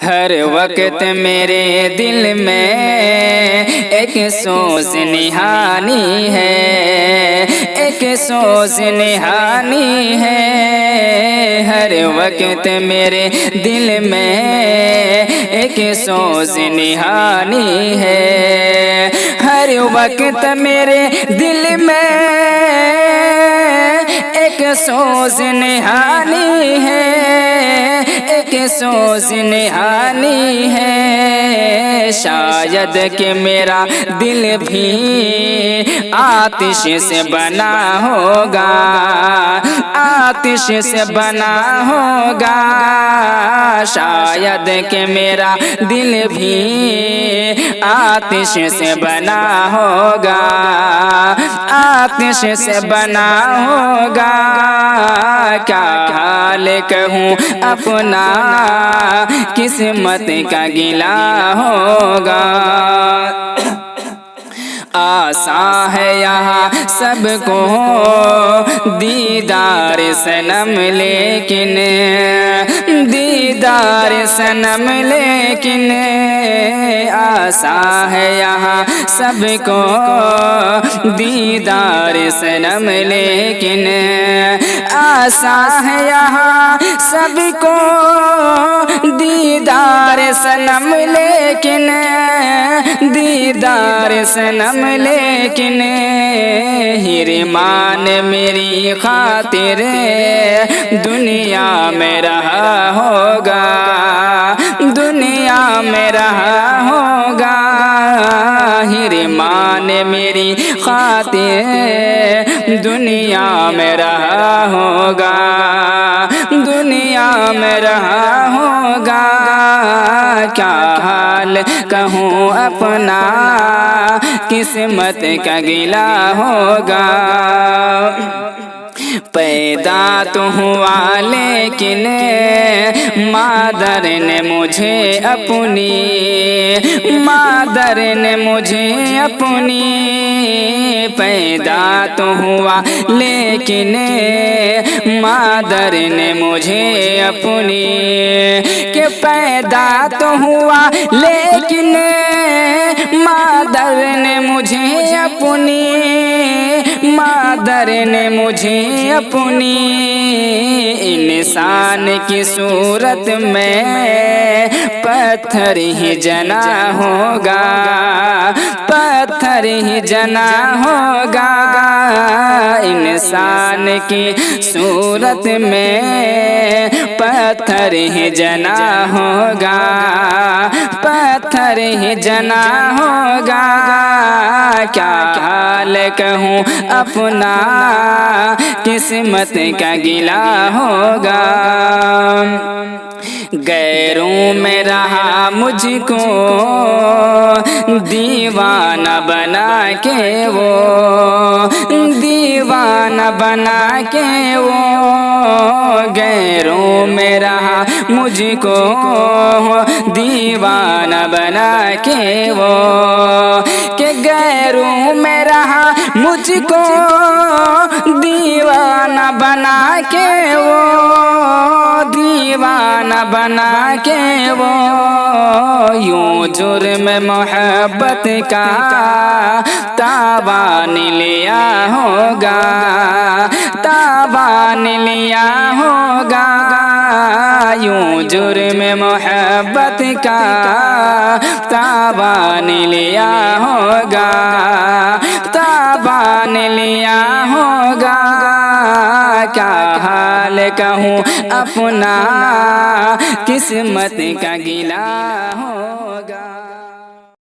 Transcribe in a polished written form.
ہر وقت میرے دل میں ایک سوز نہانی ہے، ایک سوز نہانی ہے۔ ہر وقت میرے دل میں ایک سوز نہانی ہے، ہر وقت میرے دل میں ایک سوز نہانی ہے، ایک سوز نہانی ہے۔ شاید کہ میرا دل بھی آتش سے بنا ہوگا، آتش سے بنا ہوگا۔ شاید کہ میرا دل بھی آتش سے بنا ہوگا، آتش سے بنا ہوگا۔ کیا حال کہوں اپنا، قسمت کا گلہ ہوگا۔ آساں ہے یہاں سب کو دیدار صنم، لیکن دیدار صنم، لیکن آساں ہے یہاں سب کو دیدار صنم، لیکن آساں ہے یہاں سب کو دیدار صنم، لیکن دیدار صنم، لیکن حرمان میری خاطر دنیا میں رہا ہوگا، دنیا میں رہا ہوگا۔ حرمان میری خاطر دنیا میں رہا ہوگا، دنیا میں رہا ہوگا۔ کیا حال کہوں اپنا، قسمت کا گلہ ہوگا۔ پیدا تو ہوا لیکن مادر نے مجھے اپنی، مادر نے مجھے اپنی، پیدا تو ہوا لیکن مادر نے مجھے اپنی، کہ پیدا تو ہوا لیکن مادر نے مجھے اپنی، مادر نے مجھے اپنی۔ انسان کی صورت میں پتھر ہی جنا ہوگا، پتھر ہی جنا ہوگا۔ انسان کی صورت میں پتھر ہی جنا ہوگا، پتھر ہی جنا ہوگا۔ کیا حال کہوں اپنا، قسمت کا گلہ ہوگا۔ غیروں میں رہا مجھ کو دیوانہ بنا کے وہ، دیوانہ بنا کے وہ، غیروں میں رہا مجھ کو دیوانہ بنا کے وہ، کہ غیروں میں رہا مجھ کو دیوانہ بنا کے وہ، دیوانہ بنا کے وہ۔ یوں جرم محبت کا تاوان لیا ہوگا، تاوان لیا ہوگا۔ یوں جرم محبت کا تاوان لیا ہوگا، تاوان لیا ہوگا۔ کیا حال کہوں اپنا، قسمت کا گلہ ہوگا۔